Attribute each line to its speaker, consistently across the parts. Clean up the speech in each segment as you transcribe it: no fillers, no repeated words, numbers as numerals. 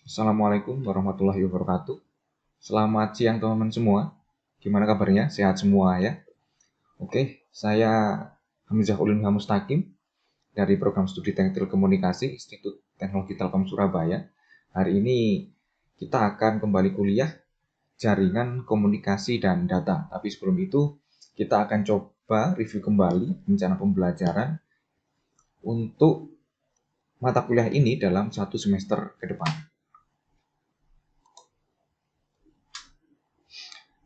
Speaker 1: Assalamualaikum warahmatullahi wabarakatuh. Selamat siang teman-teman semua. Gimana kabarnya? Sehat semua ya? Oke, saya Hamzah Ulun Mustaqim dari Program Studi Teknik Telekomunikasi Institut Teknologi Telkom Surabaya. Hari ini kita akan kembali kuliah jaringan komunikasi dan data. Tapi sebelum itu, kita akan coba review kembali rencana pembelajaran untuk mata kuliah ini dalam satu semester ke depan.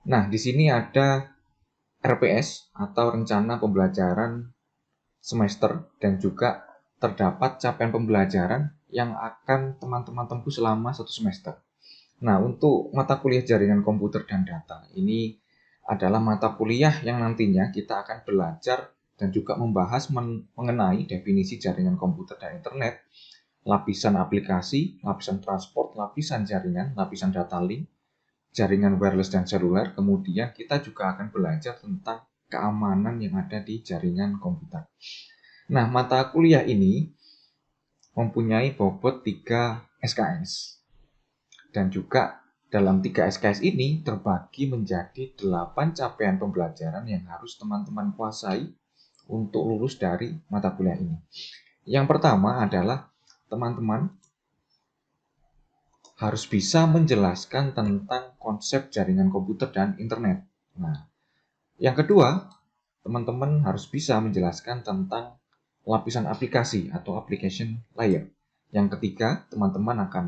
Speaker 1: Nah, di sini ada RPS atau rencana pembelajaran semester dan juga terdapat capaian pembelajaran yang akan teman-teman tempuh selama satu semester. Nah, untuk mata kuliah jaringan komputer dan data ini adalah mata kuliah yang nantinya kita akan belajar dan juga membahas mengenai definisi jaringan komputer dan internet, lapisan aplikasi, lapisan transport, lapisan jaringan, lapisan data link, jaringan wireless dan seluler. Kemudian kita juga akan belajar tentang keamanan yang ada di jaringan komputer. Nah, mata kuliah ini mempunyai bobot 3 SKS. Dan juga dalam 3 SKS ini terbagi menjadi 8 capaian pembelajaran yang harus teman-teman kuasai untuk lulus dari mata kuliah ini. Yang pertama adalah teman-teman harus bisa menjelaskan tentang konsep jaringan komputer dan internet. Nah, yang kedua, teman-teman harus bisa menjelaskan tentang lapisan aplikasi atau application layer. Yang ketiga, teman-teman akan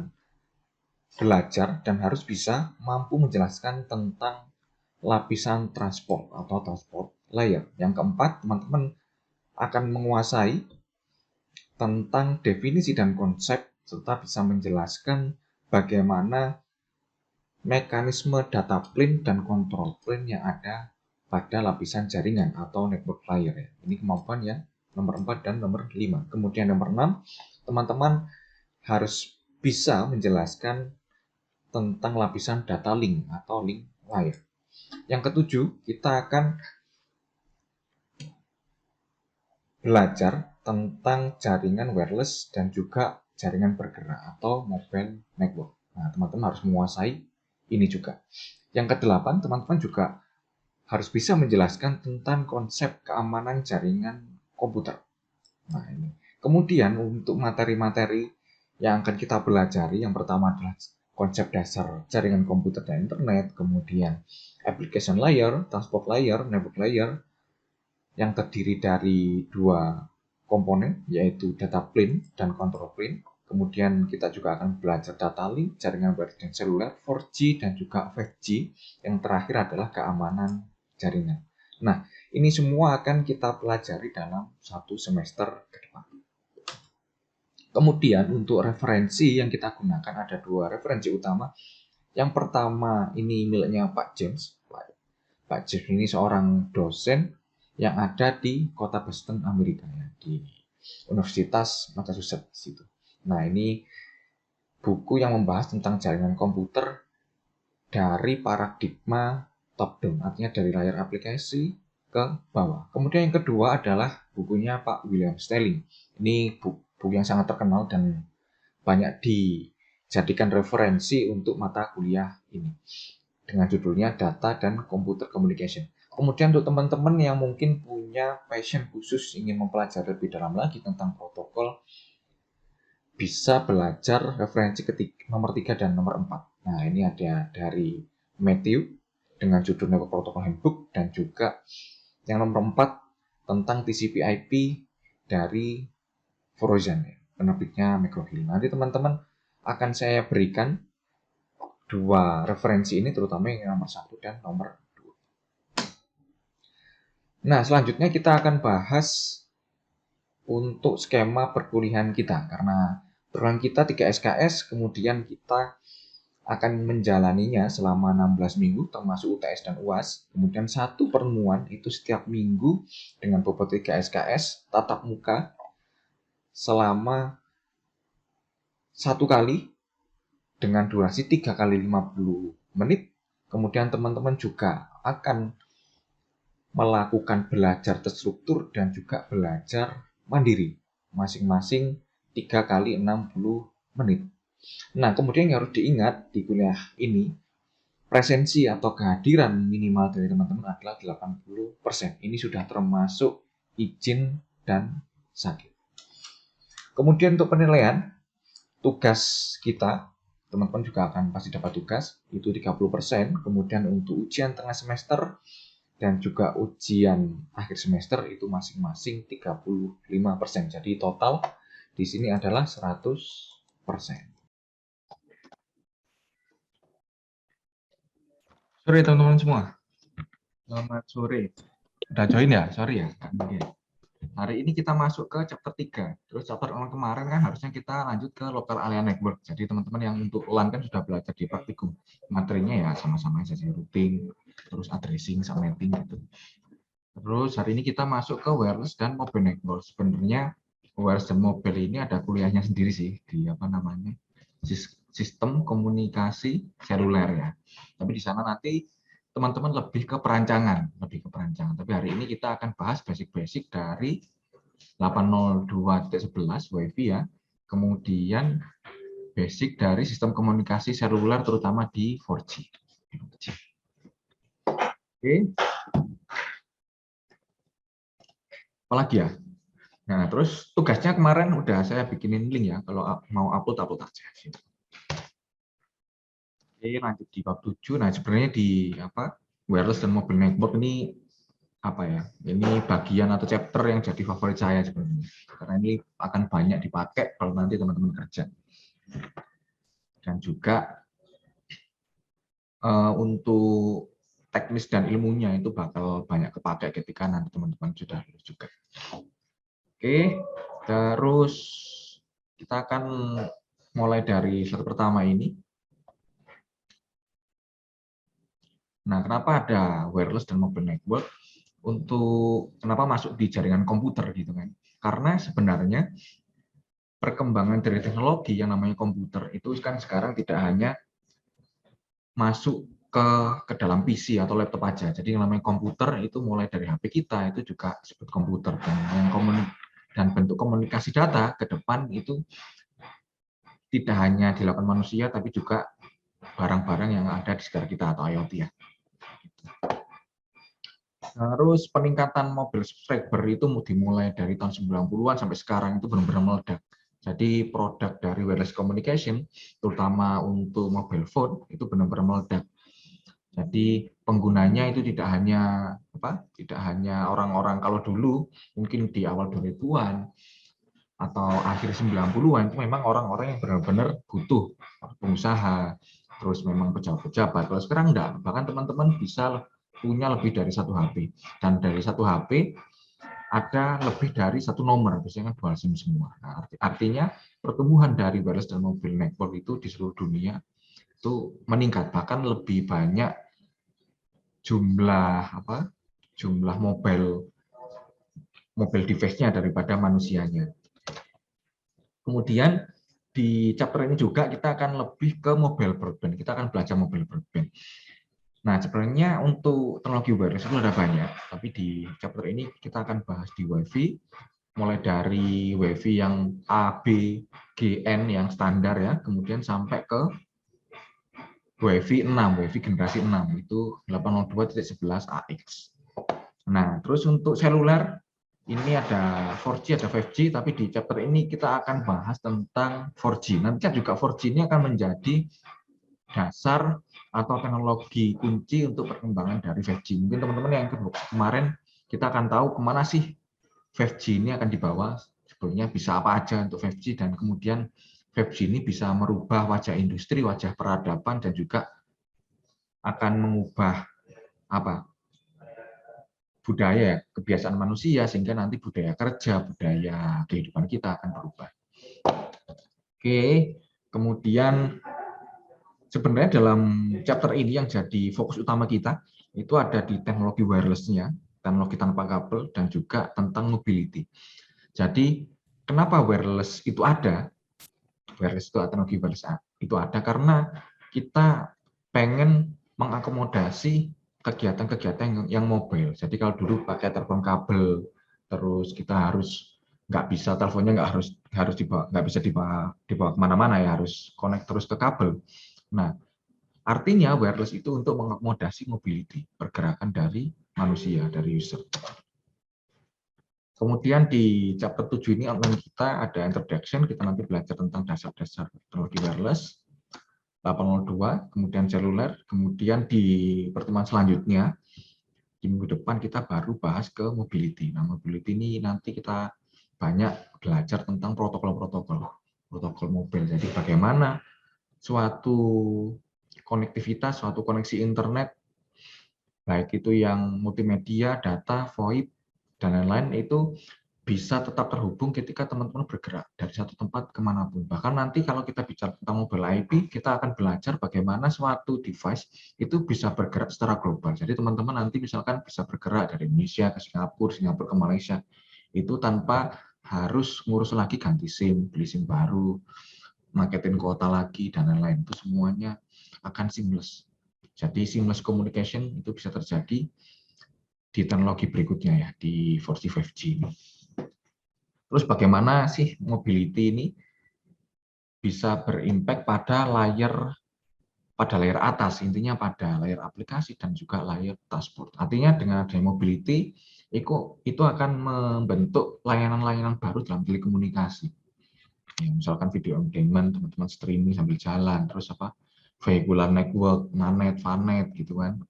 Speaker 1: belajar dan harus bisa mampu menjelaskan tentang lapisan transport atau transport layer. Yang keempat, teman-teman akan menguasai tentang definisi dan konsep serta bisa menjelaskan bagaimana mekanisme data plane dan control plane yang ada pada lapisan jaringan atau network layer. Ini kemampuan yang nomor 4 dan nomor 5. Kemudian nomor 6, teman-teman harus bisa menjelaskan tentang lapisan data link atau link layer. Yang ketujuh, kita akan belajar tentang jaringan wireless dan juga jaringan bergerak atau mobile network. Nah, teman-teman harus menguasai ini juga. Yang kedelapan, teman-teman juga harus bisa menjelaskan tentang konsep keamanan jaringan komputer. Nah, ini. Kemudian untuk materi-materi yang akan kita pelajari, yang pertama adalah konsep dasar jaringan komputer dan internet, kemudian application layer, transport layer, network layer, yang terdiri dari dua komponen, yaitu data plane dan control plane. Kemudian kita juga akan belajar data link, jaringan wireless dan seluler, 4G dan juga 5G. Yang terakhir adalah keamanan jaringan. Nah, ini semua akan kita pelajari dalam satu semester ke depan. Kemudian untuk referensi yang kita gunakan ada dua referensi utama. Yang pertama ini miliknya Pak James. Pak James ini seorang dosen yang ada di kota Boston, Amerika, ya, di Universitas Massachusetts itu. Nah, ini buku yang membahas tentang jaringan komputer dari paradigma top down, artinya dari layar aplikasi ke bawah. Kemudian yang kedua adalah bukunya Pak William Stelling. Ini buku yang sangat terkenal dan banyak dijadikan referensi untuk mata kuliah ini dengan judulnya Data dan Computer Communication. Kemudian untuk teman-teman yang mungkin punya passion khusus ingin mempelajari lebih dalam lagi tentang protokol, bisa belajar referensi nomor 3 dan nomor 4. Nah, ini ada dari Matthew dengan judul Network Protocol Handbook dan juga yang nomor 4 tentang TCP/IP dari Verizon, penerbitnya McGraw-Hill. Nanti teman-teman akan saya berikan dua referensi ini, terutama yang nomor 1 dan nomor 2. Nah, selanjutnya kita akan bahas untuk skema perkuliahan kita. Karena perkuliahan kita 3 SKS, kemudian kita akan menjalaninya selama 16 minggu termasuk UTS dan UAS. Kemudian satu pertemuan itu setiap minggu dengan bobot 3 SKS tatap muka selama satu kali dengan durasi 3 kali 50 menit. Kemudian teman-teman juga akan melakukan belajar terstruktur dan juga belajar mandiri masing-masing 3 kali 60 menit. Nah, kemudian yang harus diingat di kuliah ini, presensi atau kehadiran minimal dari teman-teman adalah 80%. Ini sudah termasuk izin dan sakit. Kemudian untuk penilaian, tugas kita, teman-teman juga akan pasti dapat tugas, itu 30%. Kemudian untuk ujian tengah semester dan juga ujian akhir semester itu masing-masing 35%. Jadi total di sini adalah 100%.
Speaker 2: Sore teman-teman semua. Selamat sore. Udah join ya? Sorry ya. Hari ini kita masuk ke chapter 3. Terus chapter kemarin kan harusnya kita lanjut ke local area network. Jadi teman-teman yang untuk LAN kan sudah belajar di praktikum. Materinya ya sama-sama aja sih, routing, terus addressing, subnetting gitu. Terus hari ini kita masuk ke wireless dan mobile network. Sebenarnya wireless dan mobile ini ada kuliahnya sendiri sih di apa namanya? Sistem komunikasi seluler ya. Tapi di sana nanti teman-teman lebih ke perancangan. Tapi hari ini kita akan bahas basic-basic dari 802.11 WiFi ya. Kemudian basic dari sistem komunikasi seluler terutama di 4G. Oke. Apalagi ya? Nah, terus tugasnya kemarin udah saya bikinin link ya, kalau mau upload aja. Oke, lanjut di bab 7. Nah, sebenarnya di apa wireless dan mobile network ini apa ya? Ini bagian atau chapter yang jadi favorit saya sebenarnya. Karena ini akan banyak dipakai kalau nanti teman-teman kerja. Dan juga untuk teknis dan ilmunya itu bakal banyak kepakai ketika nanti teman-teman sudah lulus juga. Oke, terus kita akan mulai dari slide pertama ini. Nah, kenapa ada wireless dan mobile network? Untuk kenapa masuk di jaringan komputer gitu kan? Karena sebenarnya perkembangan dari teknologi yang namanya komputer itu kan sekarang tidak hanya masuk ke dalam PC atau laptop aja. Jadi yang namanya komputer itu mulai dari HP kita itu juga disebut komputer, dan bentuk komunikasi data ke depan itu tidak hanya dilakukan manusia tapi juga barang-barang yang ada di sekitar kita atau IoT ya. Terus peningkatan mobile subscriber itu dimulai dari tahun 90-an sampai sekarang itu benar-benar meledak. Jadi produk dari wireless communication, terutama untuk mobile phone, itu benar-benar meledak. Jadi penggunanya itu tidak hanya orang-orang kalau dulu mungkin di awal 2000-an atau akhir 90-an itu memang orang-orang yang benar-benar butuh, pengusaha, terus memang pejabat-pejabat. Kalau sekarang enggak, bahkan teman-teman bisa punya lebih dari satu HP, dan dari satu HP ada lebih dari satu nomor, biasanya dual SIM semua. Nah, artinya pertumbuhan dari wireless dan mobile network itu di seluruh dunia itu meningkat, bahkan lebih banyak jumlah mobile device-nya daripada manusianya. Kemudian di chapter ini juga kita akan lebih ke mobile broadband. Kita akan belajar mobile broadband. Nah, sebenarnya untuk teknologi wireless itu ada banyak, tapi di chapter ini kita akan bahas di WiFi, mulai dari WiFi yang A, B, G, N yang standar ya, kemudian sampai ke WiFi 6, WiFi generasi 6, itu 802.11 AX. Nah, terus untuk seluler, ini ada 4G, ada 5G, tapi di chapter ini kita akan bahas tentang 4G. Nanti juga 4G ini akan menjadi dasar atau teknologi kunci untuk perkembangan dari 5G. Mungkin teman-teman yang kemarin kita akan tahu kemana sih 5G ini akan dibawa, sebetulnya bisa apa aja untuk 5G, dan kemudian 5G ini bisa merubah wajah industri, wajah peradaban, dan juga akan mengubah budaya, kebiasaan manusia, sehingga nanti budaya kerja, budaya kehidupan kita akan berubah. Oke, kemudian sebenarnya dalam chapter ini yang jadi fokus utama kita itu ada di teknologi wireless-nya, teknologi tanpa kabel, dan juga tentang mobility. Jadi kenapa wireless itu ada? Teknologi wireless itu ada karena kita pengen mengakomodasi kegiatan-kegiatan yang mobile. Jadi kalau dulu pakai telepon kabel, terus kita harus nggak bisa teleponnya nggak harus dibawa, nggak bisa dibawa kemana-mana ya, harus connect terus ke kabel. Nah, artinya wireless itu untuk mengakomodasi mobility, pergerakan dari manusia, dari user. Kemudian di chapter 7 ini online kita ada introduction, kita nanti belajar tentang dasar-dasar teknologi wireless, 802, kemudian seluler, kemudian di pertemuan selanjutnya, di minggu depan kita baru bahas ke mobility. Nah, mobility ini nanti kita banyak belajar tentang protokol mobil. Jadi bagaimana suatu konektivitas, suatu koneksi internet, baik itu yang multimedia, data, VoIP, dan lain-lain itu bisa tetap terhubung ketika teman-teman bergerak dari satu tempat kemanapun. Bahkan nanti kalau kita bicara tentang mobile IP, kita akan belajar bagaimana suatu device itu bisa bergerak secara global. Jadi teman-teman nanti misalkan bisa bergerak dari Indonesia ke Singapura, Singapura ke Malaysia, itu tanpa harus ngurus lagi ganti SIM, beli SIM baru, marketing kuota lagi, dan lain-lain. Itu semuanya akan seamless. Jadi seamless communication itu bisa terjadi di teknologi berikutnya ya, di 4G 5G ini. Terus bagaimana sih mobility ini bisa berimpact pada layer atas, intinya pada layer aplikasi dan juga layer dashboard. Artinya dengan adanya mobility itu akan membentuk layanan-layanan baru dalam telekomunikasi. Ya, misalkan video on demand, teman-teman streaming sambil jalan, terus apa vehicular network, manet, vanet gitu kan,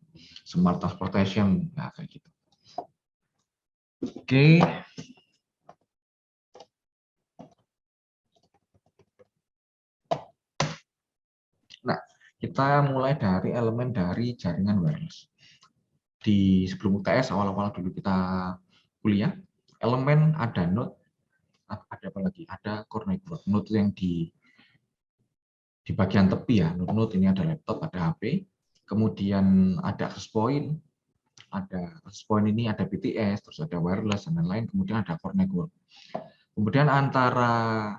Speaker 2: smart transportation, ya kayak gitu. Oke. Nah, kita mulai dari elemen dari jaringan wireless. Di sebelum UTS awal-awal dulu kita kuliah, elemen ada node, ada apa lagi? Ada core network. Node yang di bagian tepi ya. Node ini ada laptop, ada HP. Kemudian ada access point. Ada access point ini ada BTS, terus ada wireless dan lain-lain. Kemudian ada core network. Kemudian antara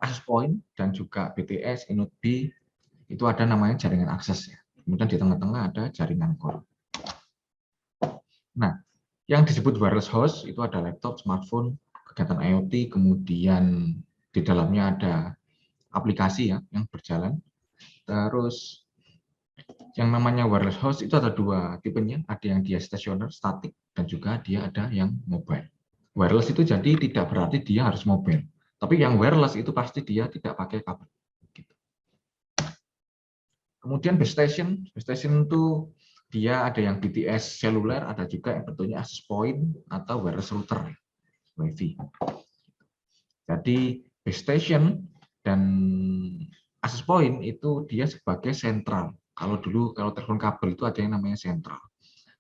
Speaker 2: access point dan juga BTS, node B itu ada namanya jaringan akses ya. Kemudian di tengah-tengah ada jaringan core. Nah, yang disebut wireless host itu ada laptop, smartphone, kegiatan IoT, kemudian di dalamnya ada aplikasi ya yang berjalan. Terus yang namanya wireless host itu ada dua tipenya, ada yang dia stasioner, statik, dan juga dia ada yang mobile. Wireless itu jadi tidak berarti dia harus mobile, tapi yang wireless itu pasti dia tidak pakai kabel. Kemudian base station itu dia ada yang BTS seluler, ada juga yang bentuknya access point atau wireless router, WiFi. Jadi base station dan access point itu dia sebagai sentral. Kalau telepon kabel itu ada yang namanya sentral.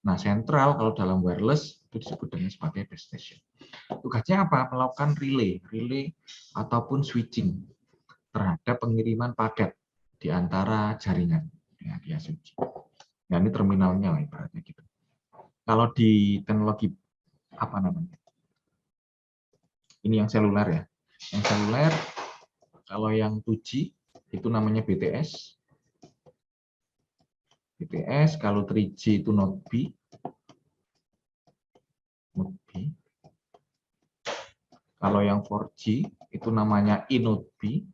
Speaker 2: Nah, sentral kalau dalam wireless itu disebut dengan sebagai base station. Tugasnya apa? Melakukan relay ataupun switching terhadap pengiriman paket di antara jaringan. Ya, dia switching. Nah, ini terminalnya lah ibaratnya gitu. Kalau di teknologi apa namanya? Ini yang seluler ya. Yang seluler kalau yang 2G itu namanya BTS. BTS kalau 3G itu Node B. Node B. Kalau yang 4G itu namanya eNode B.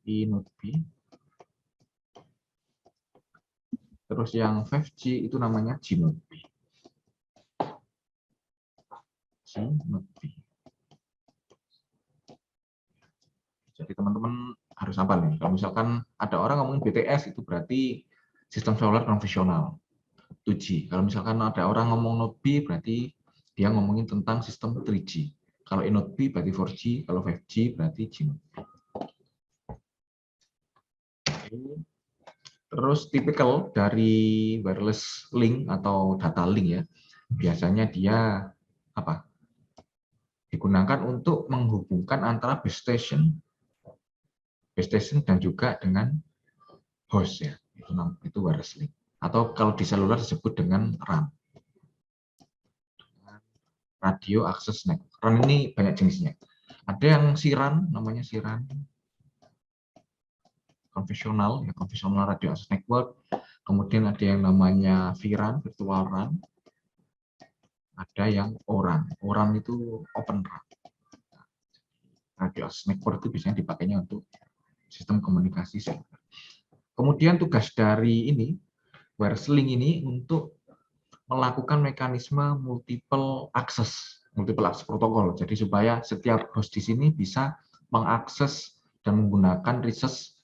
Speaker 2: eNode B. Terus yang 5G itu namanya G-Node B. G-Node B. Jadi teman-teman harus apa nih? Kalau misalkan ada orang ngomongin BTS itu berarti sistem seluler konvensional 2G. Kalau misalkan ada orang ngomong Node B berarti dia ngomongin tentang sistem 3G. Kalau eNode B berarti 4G, kalau 5G berarti G-Node B. Terus tipikal dari wireless link atau data link ya, biasanya dia apa? Digunakan untuk menghubungkan antara base station dan juga dengan host ya. Itu wireless link. Atau kalau di seluler disebut dengan RAN. Radio Access Network. RAN ini banyak jenisnya. Ada yang SIRAN, namanya SIRAN. Konvensional Radio Access Network. Kemudian ada yang namanya VRAN, Virtual RAN. Ada yang ORAN. ORAN itu Open RAN. radio network itu biasanya dipakainya untuk sistem komunikasi seluler. Kemudian tugas dari ini wireless link ini untuk melakukan mekanisme multiple access protokol. Jadi supaya setiap host di sini bisa mengakses dan menggunakan resource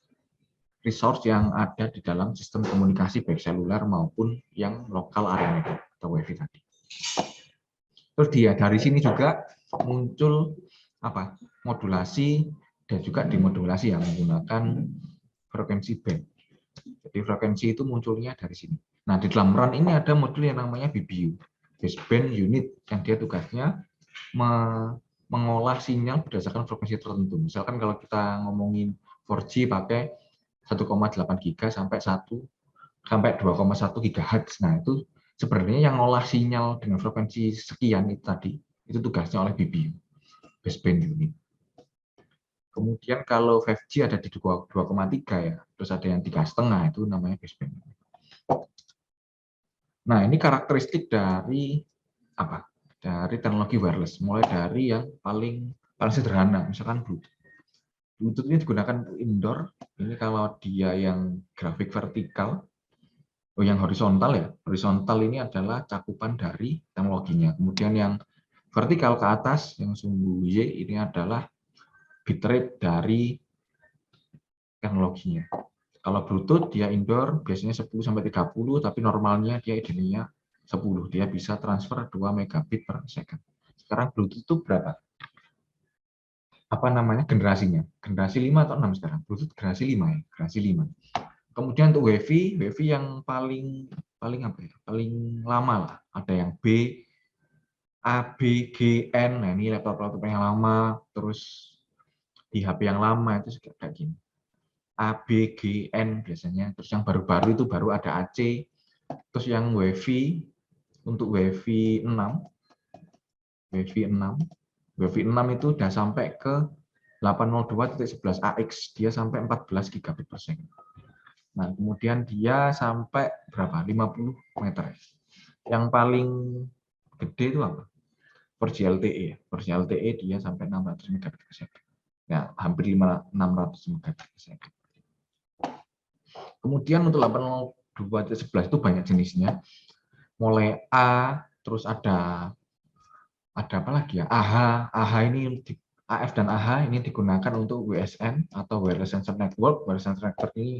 Speaker 2: yang ada di dalam sistem komunikasi baik seluler maupun yang lokal area network atau WiFi tadi. Terus dari sini juga muncul modulasi dan juga demodulasi yang menggunakan frekuensi band. Jadi frekuensi itu munculnya dari sini. Nah, di dalam RAN ini ada modul yang namanya BBU, baseband unit, yang dia tugasnya mengolah sinyal berdasarkan frekuensi tertentu. Misalkan kalau kita ngomongin 4G pakai 1,8 GHz sampai 2,1 GHz. Nah, itu sebenarnya yang ngolah sinyal dengan frekuensi sekian itu tadi, itu tugasnya oleh BBU, baseband unit. Kemudian kalau 5G ada di 2,3 ya, terus ada yang 3,5 itu namanya baseband. Nah, ini karakteristik dari dari teknologi wireless, mulai dari yang paling sederhana, misalkan Bluetooth. Bluetooth ini digunakan untuk indoor. Ini kalau dia yang grafik vertikal, yang horizontal ya. Horizontal ini adalah cakupan dari teknologinya. Kemudian yang vertikal ke atas, yang sumbu Y ini adalah bitrate dari teknologinya. Kalau Bluetooth dia indoor biasanya 10-30, tapi normalnya dia idenya 10. Dia bisa transfer 2 megabit per second. Sekarang Bluetooth itu berapa? Generasinya? Generasi 5 atau 6 sekarang? Bluetooth generasi 5 ya, generasi 5. Kemudian untuk WiFi yang paling lama lah. Ada yang A, B, G, N. Nah, ini laptop yang lama, terus di HP yang lama itu kayak gini. A, B, G, N biasanya. Terus yang baru-baru itu baru ada AC. Terus yang untuk WiFi 6 itu udah sampai ke 802.11ax. Dia sampai 14 gigabit per second. Nah, kemudian dia sampai berapa? 50 meter. Yang paling gede itu apa? 4G LTE. 4G LTE dia sampai 600 megabit per second. Ya, hampir 600 megabit per second. Kemudian untuk 802.11 itu banyak jenisnya. Mulai A, terus ada apa lagi ya? AH ini AF dan AH ini digunakan untuk WSN atau Wireless Sensor Network. Wireless Sensor Network ini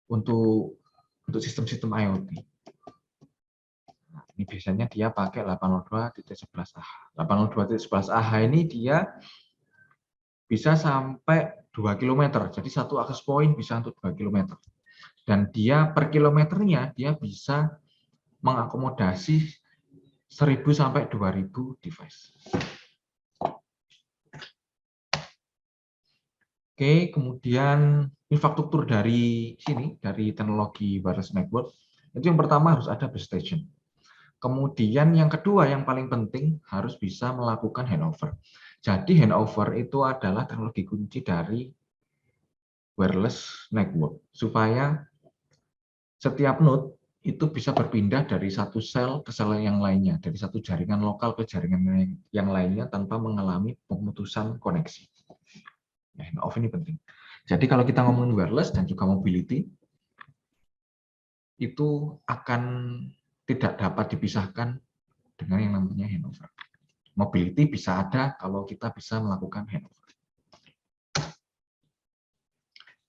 Speaker 2: untuk sistem-sistem IoT. Nah, ini biasanya dia pakai 802.11ah. 802.11ah ini dia bisa sampai 2 km. Jadi satu akses point bisa untuk 2 km. Dan dia per kilometernya dia bisa mengakomodasi 1.000 sampai 2.000 device. Oke, kemudian infrastruktur dari sini, dari teknologi wireless network, itu yang pertama harus ada base station. Kemudian yang kedua yang paling penting harus bisa melakukan handover. Jadi handover itu adalah teknologi kunci dari wireless network, supaya setiap node itu bisa berpindah dari satu sel ke sel yang lainnya, dari satu jaringan lokal ke jaringan yang lainnya tanpa mengalami pemutusan koneksi. Nah, handoff ini penting. Jadi kalau kita ngomongin wireless dan juga mobility, itu akan tidak dapat dipisahkan dengan yang namanya handover. Mobility bisa ada kalau kita bisa melakukan handover.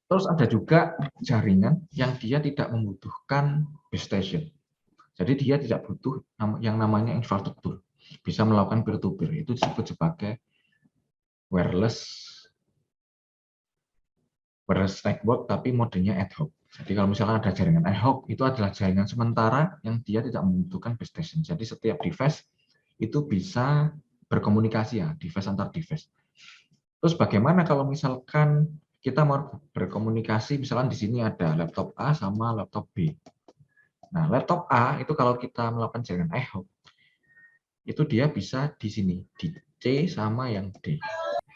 Speaker 2: Terus ada juga jaringan yang dia tidak membutuhkan base station. Jadi dia tidak butuh yang namanya infrastruktur. Bisa melakukan peer-to-peer. Itu disebut sebagai wireless network, tapi modenya ad hoc. Jadi kalau misalnya ada jaringan ad hoc, itu adalah jaringan sementara yang dia tidak membutuhkan base station. Jadi setiap device itu bisa berkomunikasi ya, device antar device. Terus bagaimana kalau misalkan kita mau berkomunikasi, misalnya di sini ada laptop A sama laptop B. Nah, laptop A itu kalau kita melakukan jaringan ad hoc, itu dia bisa di sini, di C sama yang D.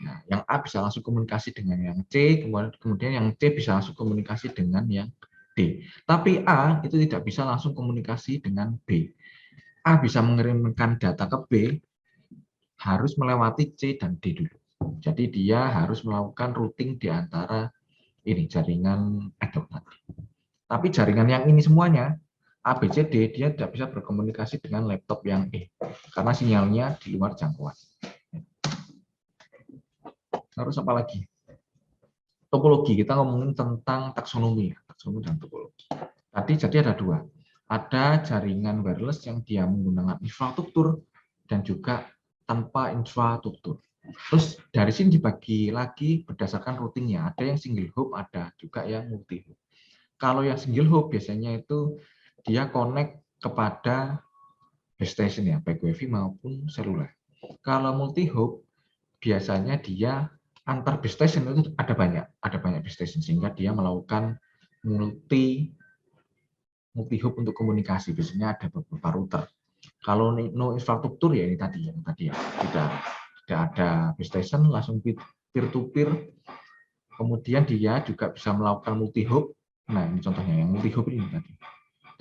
Speaker 2: Nah, yang A bisa langsung komunikasi dengan yang C, kemudian yang C bisa langsung komunikasi dengan yang D. Tapi A itu tidak bisa langsung komunikasi dengan B. A bisa mengirimkan data ke B, harus melewati C dan D dulu. Jadi dia harus melakukan routing di antara ini jaringan ad hoc tadi. Tapi jaringan yang ini semuanya ABCD dia tidak bisa berkomunikasi dengan laptop yang E karena sinyalnya di luar jangkauan. Terus apa lagi? Topologi, kita ngomongin tentang taksonomi dan topologi. Tadi jadi ada dua. Ada jaringan wireless yang dia menggunakan infrastruktur dan juga tanpa infrastruktur. Terus dari sini dibagi lagi berdasarkan routingnya. Ada yang single hop, ada juga yang multi hop. Kalau yang single hop biasanya itu dia connect kepada base station ya, baik WiFi maupun seluler. Kalau multi hop biasanya dia antar base station itu ada banyak base station sehingga dia melakukan multi hop untuk komunikasi. Biasanya ada beberapa router. Kalau no infrastruktur ya ini tadi ya tidak ada base station, langsung peer to peer. Kemudian dia juga bisa melakukan multi hop. Nah ini contohnya yang multi hop ini tadi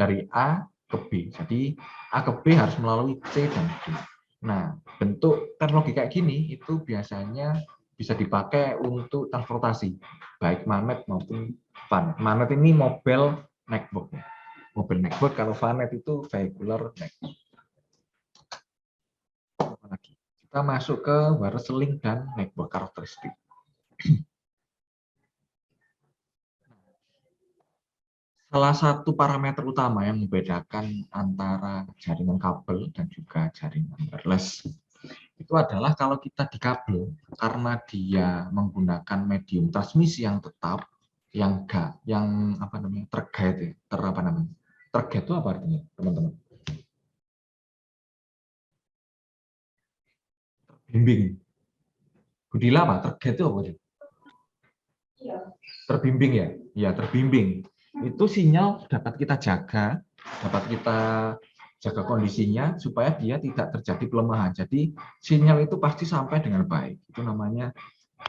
Speaker 2: dari A ke B. Jadi A ke B harus melalui C dan D. Nah, bentuk teknologi kayak gini itu biasanya bisa dipakai untuk transportasi, baik magnet maupun vanet. Magnet ini mobile network. Mobile network, kalau vanet itu vehicular network. Lagi. Kita masuk ke wireless link dan network karakteristik. Salah satu parameter utama yang membedakan antara jaringan kabel dan juga jaringan wireless itu adalah kalau kita di kabel, karena dia menggunakan medium transmisi yang tetap, yang terguide, terguide itu apa artinya, teman-teman? Terbimbing. Budila apa? Terguide itu apa? Terbimbing ya? Ya, terbimbing. Itu sinyal dapat kita jaga kondisinya supaya dia tidak terjadi pelemahan. Jadi sinyal itu pasti sampai dengan baik. Itu namanya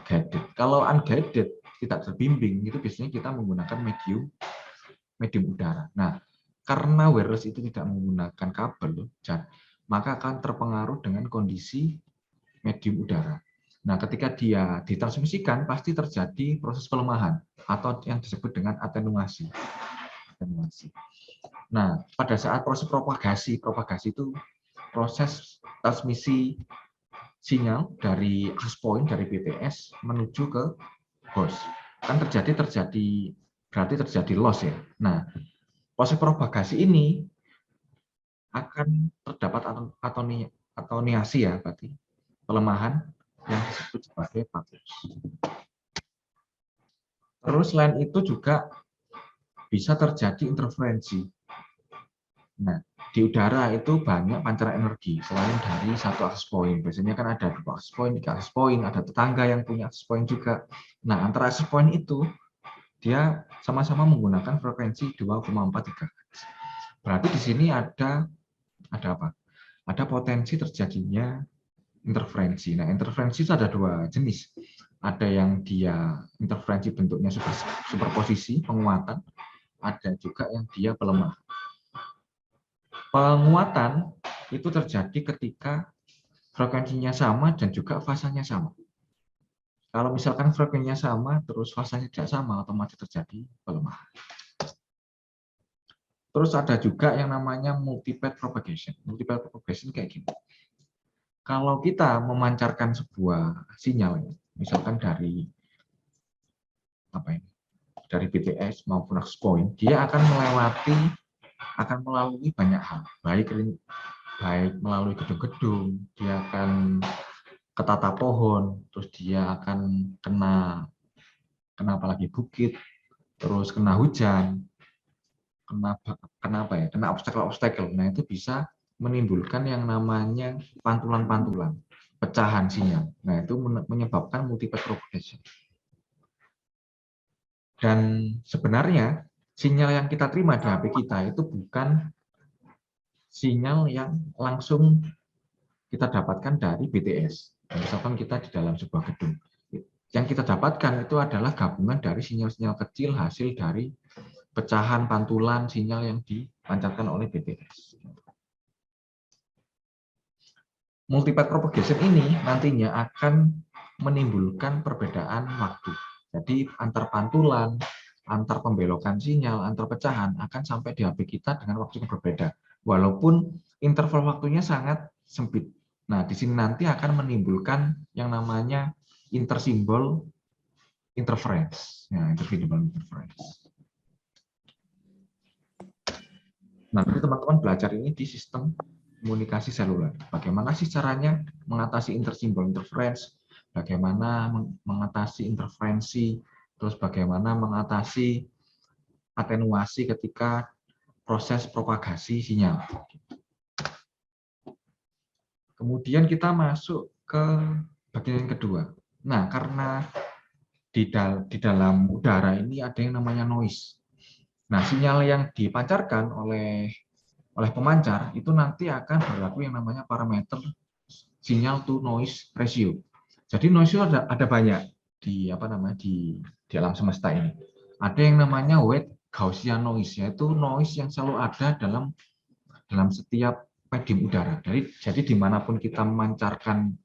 Speaker 2: guided. Kalau unguided, tidak terbimbing, itu biasanya kita menggunakan medium udara. Nah, karena wireless itu tidak menggunakan kabel, maka akan terpengaruh dengan kondisi medium udara. Nah, ketika dia ditransmisikan, pasti terjadi proses pelemahan atau yang disebut dengan atenuasi. Nah, pada saat proses propagasi itu proses transmisi sinyal dari access point dari BTS menuju ke host. Kan berarti terjadi loss ya. Nah, proses propagasi ini akan terdapat atoniasi ya, berarti pelemahan yang disebut sebagai pathos. Terus selain itu juga bisa terjadi interferensi. Nah, di udara itu banyak pancaran energi selain dari satu access point. Biasanya kan ada 2 access point, 3 access point, ada tetangga yang punya access point juga. Nah, antara access point itu dia sama-sama menggunakan frekuensi 2,4 GHz. Berarti di sini ada apa? Ada potensi terjadinya interferensi. Nah, interferensi itu ada 2 jenis. Ada yang dia interferensi bentuknya superposisi, penguatan. Ada juga yang dia pelemahan. Penguatan itu terjadi ketika frekuensinya sama dan juga fasanya sama. Kalau misalkan frekuensinya sama, terus fasanya tidak sama, otomatis terjadi pelemahan. Terus ada juga yang namanya multipath propagation. Multipath propagation kayak gini. Kalau kita memancarkan sebuah sinyal, misalkan dari dari BTS maupun access point, dia akan melalui banyak hal, baik melalui gedung-gedung, dia akan ketata pohon, terus dia akan kena apalagi bukit, terus kena hujan, kena obstacle. Nah, itu bisa menimbulkan yang namanya pantulan-pantulan, pecahan sinyal. Nah, itu menyebabkan multipath propagation. Dan sebenarnya sinyal yang kita terima di HP kita itu bukan sinyal yang langsung kita dapatkan dari BTS. Misalkan kita di dalam sebuah gedung. Yang kita dapatkan itu adalah gabungan dari sinyal-sinyal kecil hasil dari pecahan pantulan sinyal yang dipancarkan oleh BTS. Multipath propagation ini nantinya akan menimbulkan perbedaan waktu. Jadi antar pantulan, antar pembelokan sinyal, antar pecahan akan sampai di HP kita dengan waktu yang berbeda. Walaupun interval waktunya sangat sempit. Nah, di sini nanti akan menimbulkan yang namanya intersimbol interference. Nah, intersimbol interference. Nanti teman-teman belajar ini di sistem komunikasi seluler. Bagaimana sih caranya mengatasi intersimbol interference, bagaimana mengatasi interferensi, terus bagaimana mengatasi atenuasi ketika proses propagasi sinyal. Kemudian kita masuk ke bagian yang kedua. Nah, karena di dalam udara ini ada yang namanya noise. Nah, sinyal yang dipancarkan oleh pemancar itu nanti akan berlaku yang namanya parameter sinyal to noise ratio. Jadi noise itu ada banyak di di alam semesta ini. Ada yang namanya weight Gaussian noise, yaitu noise yang selalu ada dalam setiap medium udara. Jadi dimanapun kita memancarkan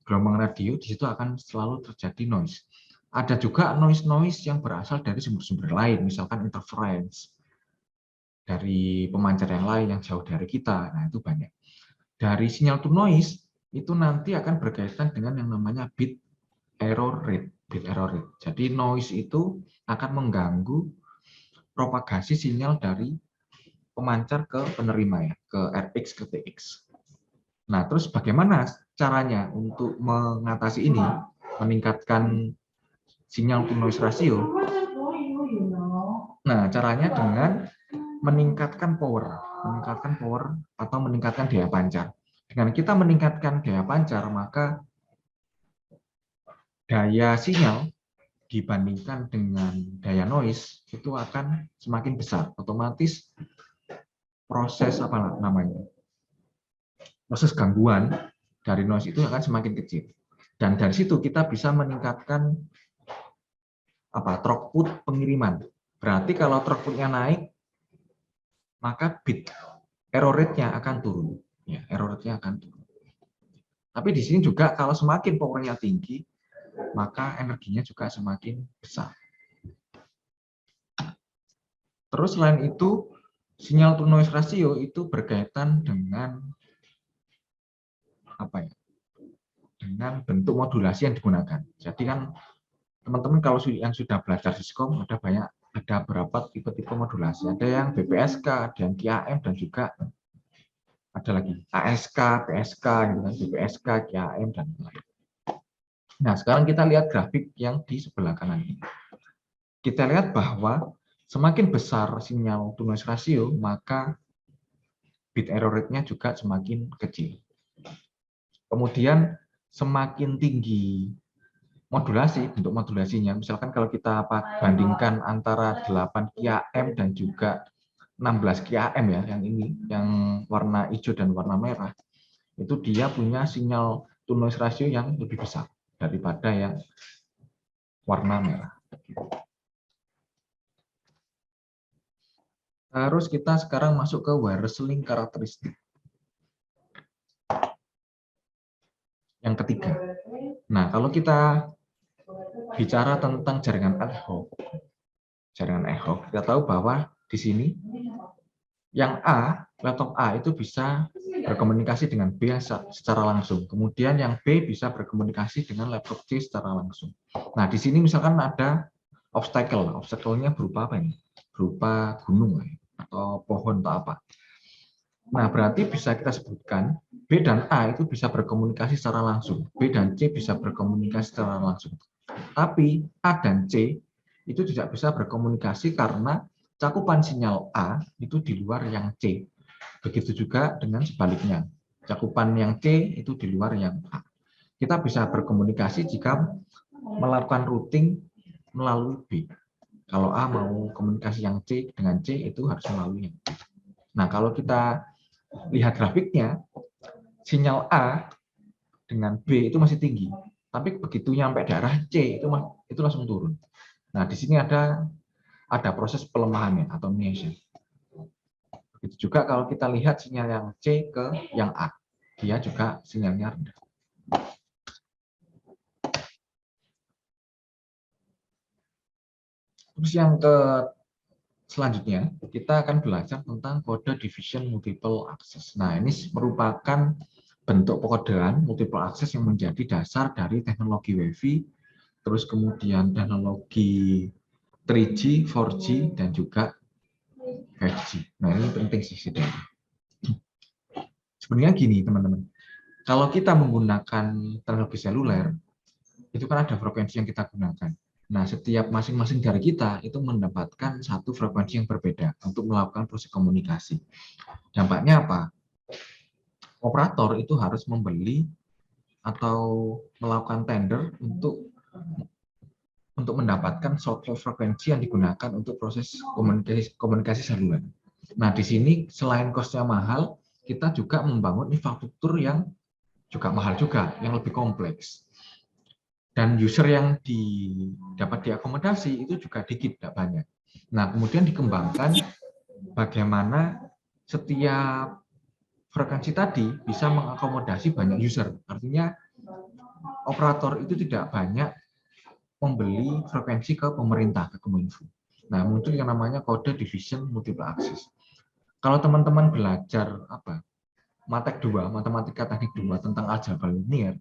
Speaker 2: gelombang radio, di situ akan selalu terjadi noise. Ada juga noise-noise yang berasal dari sumber-sumber lain, misalkan interference dari pemancar yang lain yang jauh dari kita. Nah, itu banyak. Dari sinyal to noise, itu nanti akan berkaitan dengan yang namanya bit error rate. Bit error rate. Jadi noise itu akan mengganggu propagasi sinyal dari pemancar ke penerima, ya, ke RX ke TX. Nah, terus bagaimana caranya untuk mengatasi ini, meningkatkan sinyal to noise ratio? Nah, caranya dengan meningkatkan power atau meningkatkan daya pancar. Dengan kita meningkatkan daya pancar, maka daya sinyal dibandingkan dengan daya noise itu akan semakin besar. Otomatis proses proses gangguan dari noise itu akan semakin kecil. Dan dari situ kita bisa meningkatkan throughput pengiriman. Berarti kalau throughputnya naik, maka bit error rate-nya akan turun. Ya, error rate-nya akan turun. Tapi di sini juga kalau semakin powernya tinggi, maka energinya juga semakin besar. Terus selain itu, sinyal to noise ratio itu berkaitan dengan dengan bentuk modulasi yang digunakan. Jadi kan teman-teman kalau yang sudah belajar Siskom ada berapa tipe-tipe modulasi. Ada yang BPSK, ada yang QAM, dan juga ada lagi ASK, PSK, gitu kan, BPSK, QAM, dan lain. Nah, sekarang kita lihat grafik yang di sebelah kanan ini. Kita lihat bahwa semakin besar sinyal to noise ratio, maka bit error rate-nya juga semakin kecil. Kemudian semakin tinggi bentuk modulasinya, misalkan kalau kita bandingkan antara 8 QAM dan juga 16 QAM ya, yang ini, yang warna hijau dan warna merah, itu dia punya sinyal to noise ratio yang lebih besar daripada yang warna merah. Terus kita sekarang masuk ke wireless link karakteristik. Yang ketiga. Nah, kalau kita bicara tentang jaringan ad hoc, kita tahu bahwa di sini yang laptop A itu bisa berkomunikasi dengan B secara langsung. Kemudian yang B bisa berkomunikasi dengan laptop C secara langsung. Nah, di sini misalkan ada obstacle. Obstacle-nya berupa apa ini? Berupa gunung atau pohon atau apa. Nah, berarti bisa kita sebutkan B dan A itu bisa berkomunikasi secara langsung. B dan C bisa berkomunikasi secara langsung. Tapi A dan C itu tidak bisa berkomunikasi karena cakupan sinyal A itu di luar yang C. Begitu juga dengan sebaliknya. Cakupan yang C itu di luar yang A. Kita bisa berkomunikasi jika melakukan routing melalui B. Kalau A mau komunikasi yang C dengan C itu harus melalui yang B. Nah, kalau kita lihat grafiknya, sinyal A dengan B itu masih tinggi, tapi begitu nyampe daerah C itu langsung turun. Nah, di sini ada proses pelemahannya atau attenuation. Begitu juga kalau kita lihat sinyal yang C ke yang A, dia juga sinyalnya rendah. Terus yang selanjutnya kita akan belajar tentang kode division multiple access. Nah, ini merupakan bentuk pengodean multiple access yang menjadi dasar dari teknologi WiFi, terus kemudian teknologi 3G, 4G, dan juga 5G. Nah, ini penting sih sebenarnya. Sebenarnya gini, teman-teman. Kalau kita menggunakan teknologi seluler, itu kan ada frekuensi yang kita gunakan. Nah, setiap masing-masing dari kita itu mendapatkan satu frekuensi yang berbeda untuk melakukan proses komunikasi. Dampaknya apa? Operator itu harus membeli atau melakukan tender untuk mendapatkan suatu frekuensi yang digunakan untuk proses komunikasi seluler. Nah, di sini selain kosnya mahal, kita juga membangun infrastruktur yang juga mahal juga, yang lebih kompleks. Dan user yang dapat diakomodasi itu juga dikit, tidak banyak. Nah, kemudian dikembangkan bagaimana setiap frekuensi tadi bisa mengakomodasi banyak user. Artinya operator itu tidak banyak membeli frekuensi ke pemerintah, ke Kominfo. Nah, muncul yang namanya kode division multiple access. Kalau teman-teman belajar Matek 2, matematika teknik 2 tentang aljabar linear,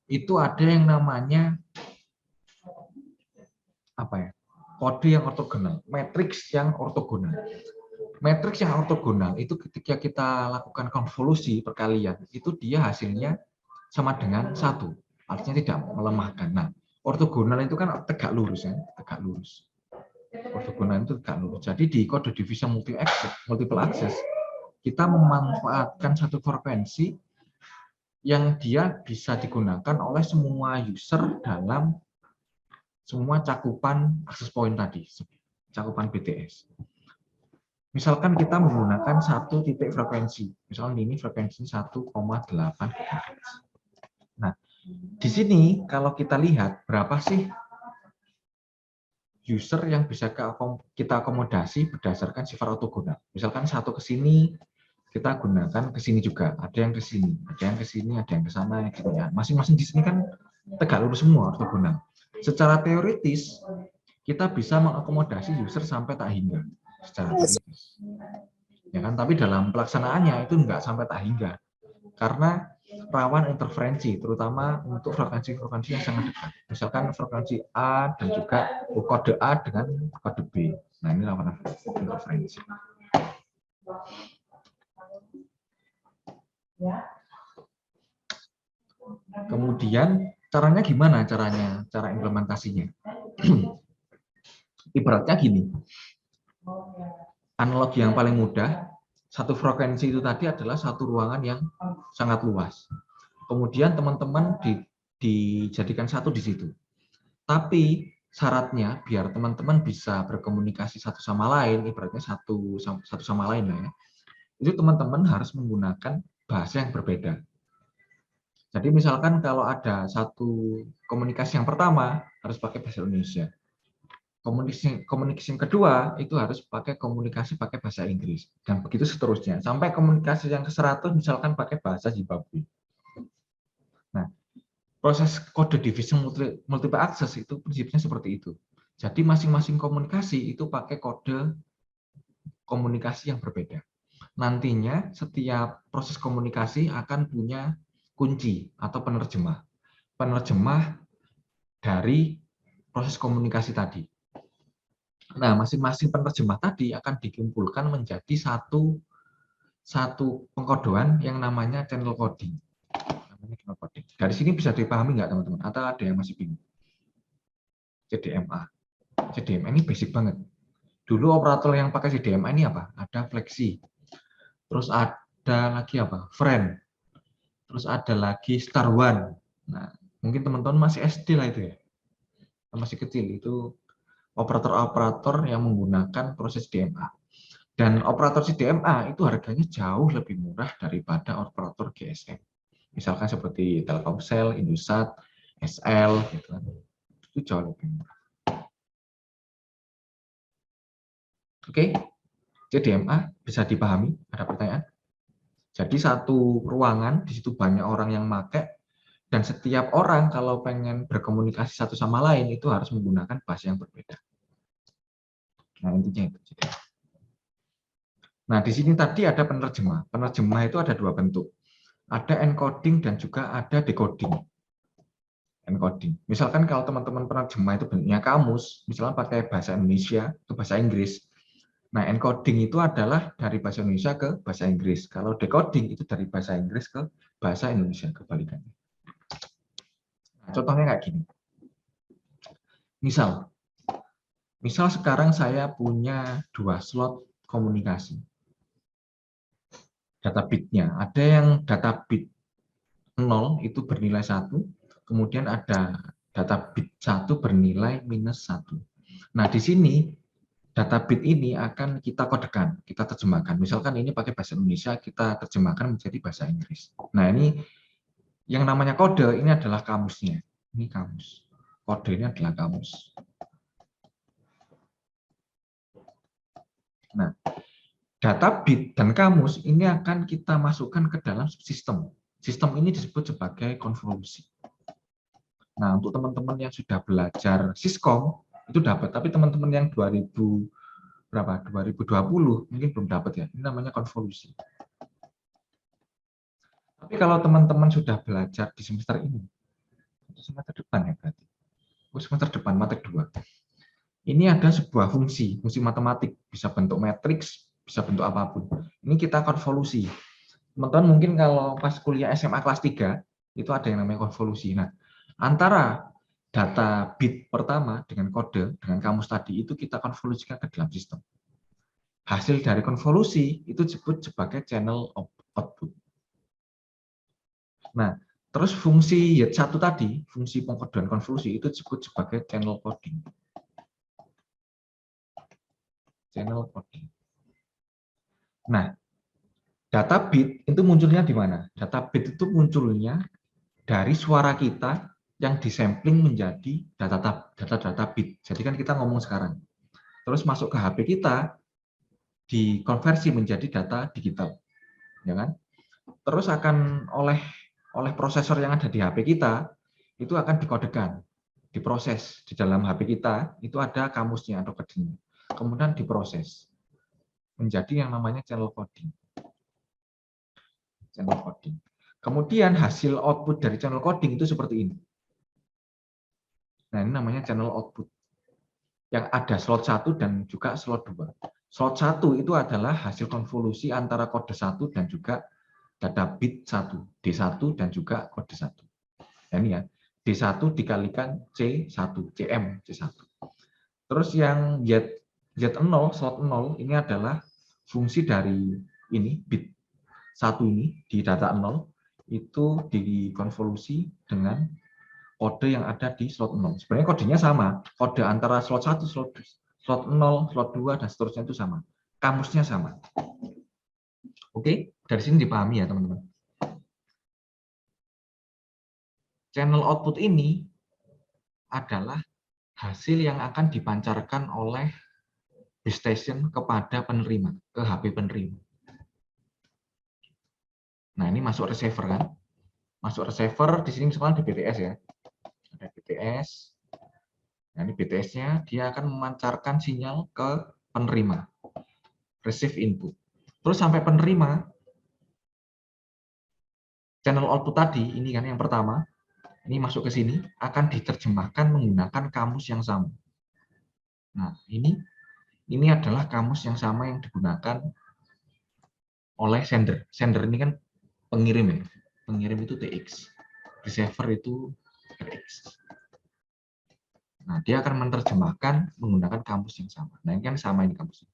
Speaker 2: itu ada yang namanya kode yang ortogonal, matriks yang ortogonal. Matriks yang ortogonal itu ketika kita lakukan konvolusi perkalian, itu dia hasilnya sama dengan 1, artinya tidak melemahkan. Nah, ortogonal itu kan tegak lurus ya, tegak lurus. Ortogonal itu tegak lurus. Jadi di kode division multiple access, kita memanfaatkan satu frekuensi yang dia bisa digunakan oleh semua user dalam semua cakupan akses point tadi, cakupan BTS. Misalkan kita menggunakan satu titik frekuensi, misalkan ini frekuensi 1,8 GHz. Nah, di sini kalau kita lihat berapa sih user yang bisa kita akomodasi berdasarkan sifat ortogonal. Misalkan satu ke sini, kita gunakan ke sini juga. Ada yang ke sini, ada yang ke sini, ada yang ke sana, gitu ya. Masing-masing di sini kan tegak lurus semua ortogonal. Secara teoritis, kita bisa mengakomodasi user sampai tak hingga. Secara teoritis. Ya kan, tapi dalam pelaksanaannya itu enggak sampai tak hingga. Karena rawan interferensi, terutama untuk frekuensi-frekuensi yang sangat dekat. Misalkan frekuensi A dan juga kode A dengan kode B. Nah, ini rawan interferensi. Kemudian caranya gimana? Cara implementasinya? Ibaratnya gini. Analogi yang paling mudah, satu frekuensi itu tadi adalah satu ruangan yang sangat luas. Kemudian teman-teman dijadikan satu di situ. Tapi syaratnya biar teman-teman bisa berkomunikasi satu sama lain, ibaratnya satu sama lain lah ya. Itu teman-teman harus menggunakan bahasa yang berbeda. Jadi misalkan kalau ada satu komunikasi yang pertama harus pakai bahasa Indonesia. Komunikasi yang kedua itu harus pakai bahasa Inggris dan begitu seterusnya sampai komunikasi yang ke-100 misalkan pakai bahasa Zimbabwe. Nah, proses kode division multiple access itu prinsipnya seperti itu. Jadi masing-masing komunikasi itu pakai kode komunikasi yang berbeda. Nantinya setiap proses komunikasi akan punya kunci atau penerjemah. Penerjemah dari proses komunikasi tadi. Nah, masing-masing penerjemah tadi akan dikumpulkan menjadi satu pengkodoan yang namanya channel coding. Dari sini bisa dipahami nggak teman-teman? Atau ada yang masih bingung? CDMA. CDMA ini basic banget. Dulu operator yang pakai CDMA ini apa? Ada Flexi. Terus ada lagi apa? Friend. Terus ada lagi Star One. Nah, mungkin teman-teman masih SD lah itu ya. Masih kecil itu operator-operator yang menggunakan proses CDMA. Dan operator CDMA itu harganya jauh lebih murah daripada operator GSM. Misalkan seperti Telkomsel, Indosat, SL, gitu kan. Itu jauh lebih murah. Oke, CDMA bisa dipahami? Ada pertanyaan? Jadi satu ruangan, di situ banyak orang yang pakai, dan setiap orang kalau pengen berkomunikasi satu sama lain itu harus menggunakan bahasa yang berbeda. Nah, intinya itu. Nah, di sini tadi ada penerjemah. Penerjemah itu ada dua bentuk. Ada encoding dan juga ada decoding. Encoding. Misalkan kalau teman-teman penerjemah itu bentuknya kamus, misalnya pakai bahasa Indonesia ke bahasa Inggris. Nah, encoding itu adalah dari bahasa Indonesia ke bahasa Inggris. Kalau decoding itu dari bahasa Inggris ke bahasa Indonesia, kebalikannya. Nah, contohnya kayak gini. Misal sekarang saya punya 2 slot komunikasi. Data bitnya. Ada yang data bit 0 itu bernilai 1, kemudian ada data bit 1 bernilai -1. Nah, di sini data bit ini akan kita kodekan, kita terjemahkan. Misalkan ini pakai bahasa Indonesia, kita terjemahkan menjadi bahasa Inggris. Nah, ini yang namanya kode, ini adalah kamusnya. Ini kamus. Kode ini adalah kamus. Nah, data bit dan kamus ini akan kita masukkan ke dalam sistem. Sistem ini disebut sebagai konvolusi. Nah, untuk teman-teman yang sudah belajar Siskom itu dapat, tapi teman-teman yang 2020 mungkin belum dapat ya. Ini namanya konvolusi. Tapi kalau teman-teman sudah belajar di semester ini, semester depan ya berarti. Semester depan matek 2. Ini ada sebuah fungsi matematik, bisa bentuk matriks, bisa bentuk apapun. Ini kita konvolusi. Teman-teman mungkin kalau pas kuliah SMA kelas 3 itu ada yang namanya konvolusi. Nah, antara data bit pertama dengan kode, dengan kamus tadi, itu kita konvolusikan ke dalam sistem. Hasil dari konvolusi itu disebut sebagai channel output. Nah, terus fungsi Y1 tadi, fungsi pengkodean konvolusi, itu disebut sebagai channel coding. Channel coding. Nah, data bit itu munculnya di mana? Data bit itu munculnya dari suara kita yang disampling menjadi data bit. Jadi kan kita ngomong sekarang. Terus masuk ke HP kita, dikonversi menjadi data digital. Ya kan? Terus akan oleh prosesor yang ada di HP kita, itu akan dikodekan, diproses. Di dalam HP kita, itu ada kamusnya atau codingnya. Kemudian diproses menjadi yang namanya channel coding. Channel coding. Kemudian hasil output dari channel coding itu seperti ini. Nah, ini namanya channel output. Yang ada slot 1 dan juga slot 2. Slot 1 itu adalah hasil konvolusi antara kode 1 dan juga data bit 1, D1 dan juga kode 1. Nah, ini ya, D1 dikalikan C1, CM, C1. Terus yang Z0, slot 0, ini adalah fungsi dari ini, bit 1 ini, di data 0, itu dikonvolusi dengan kode yang ada di slot 0. Sebenarnya kodenya sama, kode antara slot 1, slot 0, slot 2, dan seterusnya itu sama. Kamusnya sama. Oke, dari sini dipahami ya teman-teman. Channel output ini adalah hasil yang akan dipancarkan oleh base station kepada penerima, ke HP penerima. Nah, ini masuk receiver kan? Masuk receiver, di sini misalnya di BTS ya. Ada BTS. Nah, ini BTS-nya, dia akan memancarkan sinyal ke penerima. Receive input. Terus sampai penerima, channel output tadi, ini kan yang pertama, ini masuk ke sini, akan diterjemahkan menggunakan kamus yang sama. Nah, ini adalah kamus yang sama yang digunakan oleh sender. Sender ini kan pengirim ya. Pengirim itu TX. Receiver itu RX. Nah, dia akan menerjemahkan menggunakan kamus yang sama. Nah, ini kan sama ini kamusnya.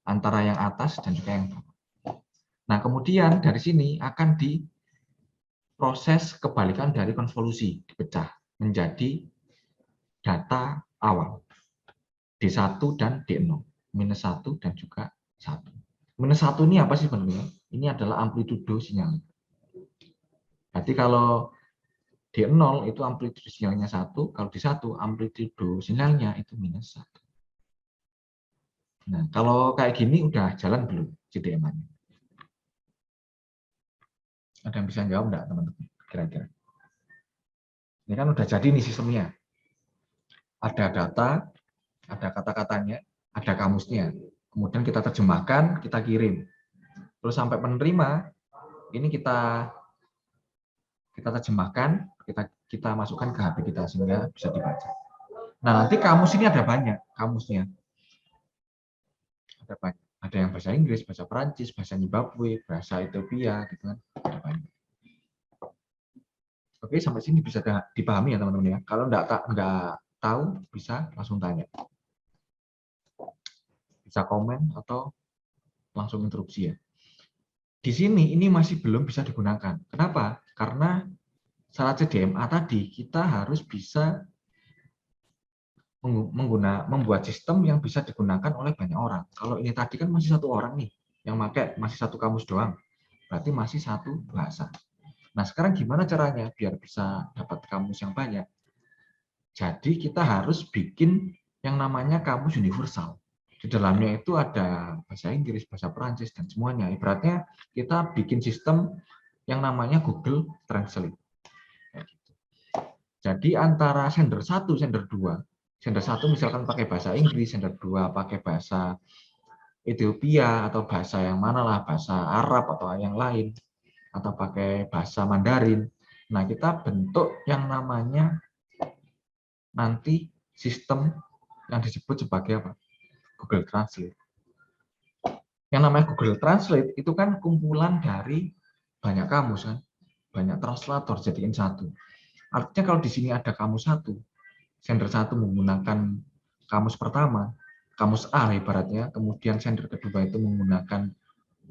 Speaker 2: Antara yang atas dan juga yang bawah. Nah, kemudian dari sini akan diproses kebalikan dari konvolusi, dipecah menjadi data awal. D1 dan D0. -1 dan juga 1. -1 ini apa sih sebenarnya? Ini adalah amplitudo sinyal. Berarti kalau D0 itu amplitudo sinyalnya 1, kalau D1 amplitudo sinyalnya itu -1. Nah, kalau kayak gini udah jalan belum CDMA-nya? Ada yang bisa jawab enggak, teman-teman? Kira-kira. Ini kan udah jadi nih sistemnya. Ada data, ada kata-katanya, ada kamusnya. Kemudian kita terjemahkan, kita kirim. Terus sampai penerima, ini kita terjemahkan, kita masukkan ke HP kita sehingga bisa dibaca. Nah, nanti kamus ini ada banyak kamusnya. Ada banyak. Ada yang bahasa Inggris, bahasa Perancis, bahasa Zimbabwe, bahasa Ethiopia, gitu kan. Ada banyak. Oke, sampai sini bisa dipahami ya teman-teman ya. Kalau nggak tahu, bisa langsung tanya. Bisa komen atau langsung interupsi ya. Di sini ini masih belum bisa digunakan. Kenapa? Karena syarat CDMA tadi kita harus bisa membuat sistem yang bisa digunakan oleh banyak orang. Kalau ini tadi kan masih satu orang nih yang pakai, masih satu kamus doang. Berarti masih satu bahasa. Nah, sekarang gimana caranya biar bisa dapat kamus yang banyak? Jadi kita harus bikin yang namanya kamus universal. Di dalamnya itu ada bahasa Inggris, bahasa Perancis, dan semuanya. Ibaratnya kita bikin sistem yang namanya Google Translate. Jadi antara sender 1, sender 2, sender 1 misalkan pakai bahasa Inggris, sender 2 pakai bahasa Ethiopia, atau bahasa yang mana lah, bahasa Arab atau yang lain, atau pakai bahasa Mandarin. Nah, kita bentuk yang namanya nanti sistem yang disebut sebagai apa? Google Translate. Yang namanya Google Translate itu kan kumpulan dari banyak kamus kan, banyak translator jadiin satu. Artinya kalau di sini ada kamus satu, sender satu menggunakan kamus pertama, kamus A ibaratnya, kemudian sender kedua itu menggunakan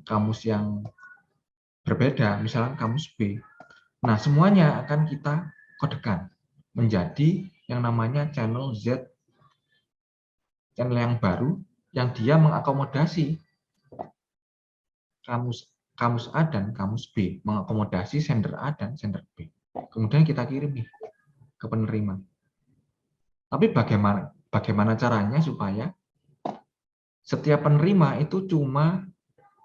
Speaker 2: kamus yang berbeda, misalnya kamus B. Nah, semuanya akan kita kodekan menjadi yang namanya channel Z, channel yang baru, yang dia mengakomodasi kamus A dan kamus B, mengakomodasi sender A dan sender B. Kemudian kita kirim nih ke penerima. Tapi bagaimana caranya supaya setiap penerima itu cuma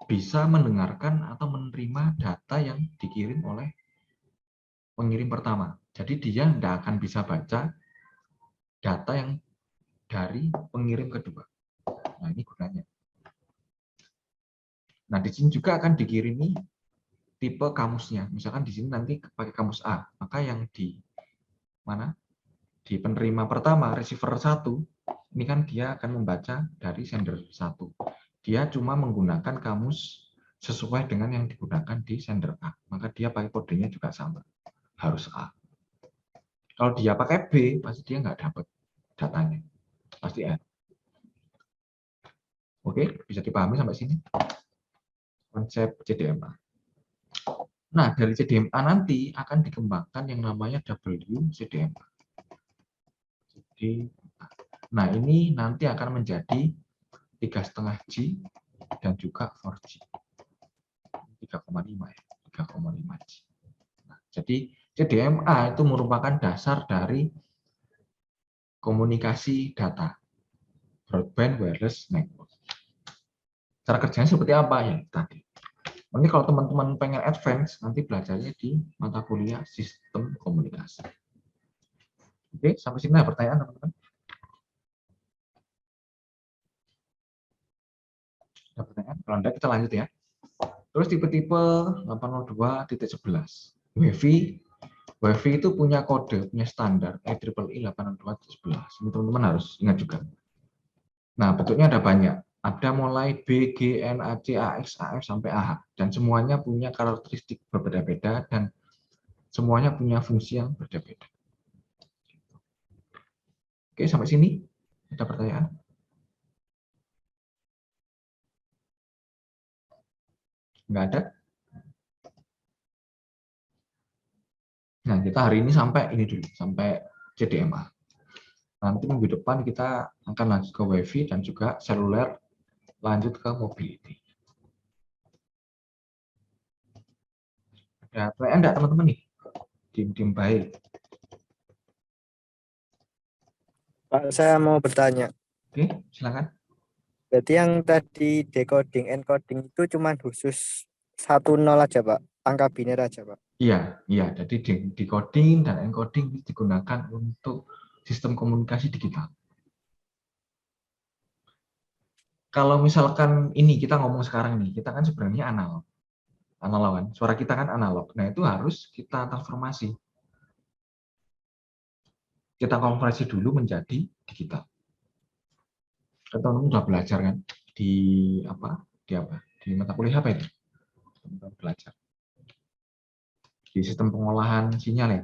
Speaker 2: bisa mendengarkan atau menerima data yang dikirim oleh pengirim pertama. Jadi dia tidak akan bisa baca data yang dari pengirim kedua. Nah, ini gunanya. Nah, di sini juga akan dikirimi tipe kamusnya. Misalkan di sini nanti pakai kamus A, maka yang di mana? Di penerima pertama, receiver 1, ini kan dia akan membaca dari sender 1. Dia cuma menggunakan kamus sesuai dengan yang digunakan di sender A. Maka dia pakai kodenya juga sama. Harus A. Kalau dia pakai B, pasti dia nggak dapat datanya. Pasti A. Oke, bisa dipahami sampai sini? Konsep CDMA. Nah, dari CDMA nanti akan dikembangkan yang namanya WCDMA. Jadi, nah ini nanti akan menjadi 3,5G dan juga 4G. 3,5 ya, 3,5G. Nah, jadi CDMA itu merupakan dasar dari komunikasi data, broadband wireless network. Cara kerjanya seperti apa ya tadi? Nanti kalau teman-teman pengen advance, nanti belajarnya di mata kuliah sistem komunikasi. Oke, sampai sini ada pertanyaan teman-teman? Ada pertanyaan? Kalau enggak kita lanjut ya. Terus tipe-tipe 802.11. WiFi itu punya kode, punya standar IEEE 802.11. Ini teman-teman harus ingat juga. Nah, bentuknya ada banyak. Ada mulai B, G, N, A, C, A, X, A, F, sampai AH. Dan semuanya punya karakteristik berbeda-beda dan semuanya punya fungsi yang berbeda-beda. Oke, sampai sini. Ada pertanyaan? Nggak ada? Nah, kita hari ini sampai ini dulu, sampai CDMA. Nanti minggu depan kita akan lanjut ke WiFi dan juga seluler, lanjut ke mobility. Ada pertanyaan enggak teman-teman nih? Tim baik.
Speaker 3: Pak, saya mau bertanya.
Speaker 2: Oke, silakan.
Speaker 3: Berarti yang tadi decoding, encoding itu cuma khusus 1-0 aja, Pak? Angka biner aja, Pak?
Speaker 2: Iya. Jadi decoding dan encoding digunakan untuk sistem komunikasi digital. Kalau misalkan ini kita ngomong sekarang nih, kita kan sebenarnya analog kan, suara kita kan analog. Nah itu harus kita transformasi, kita konversi dulu menjadi digital. Teman-teman udah belajar kan di di mata kuliah apa itu? Teman-teman belajar di sistem pengolahan sinyal ya.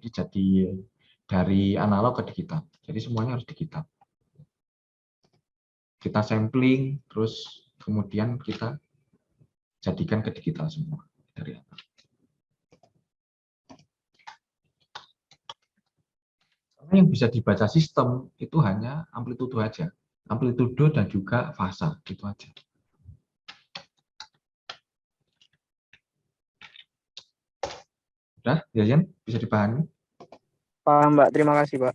Speaker 2: Jadi dari analog ke digital. Jadi semuanya harus digital. Kita sampling, terus kemudian kita jadikan ke digital semua dari analog. Karena yang bisa dibaca sistem itu hanya amplitudo aja, amplitudo dan juga fasa itu aja. Udah, ya Jan, bisa dipahami?
Speaker 3: Paham, Mbak. Terima kasih, Pak.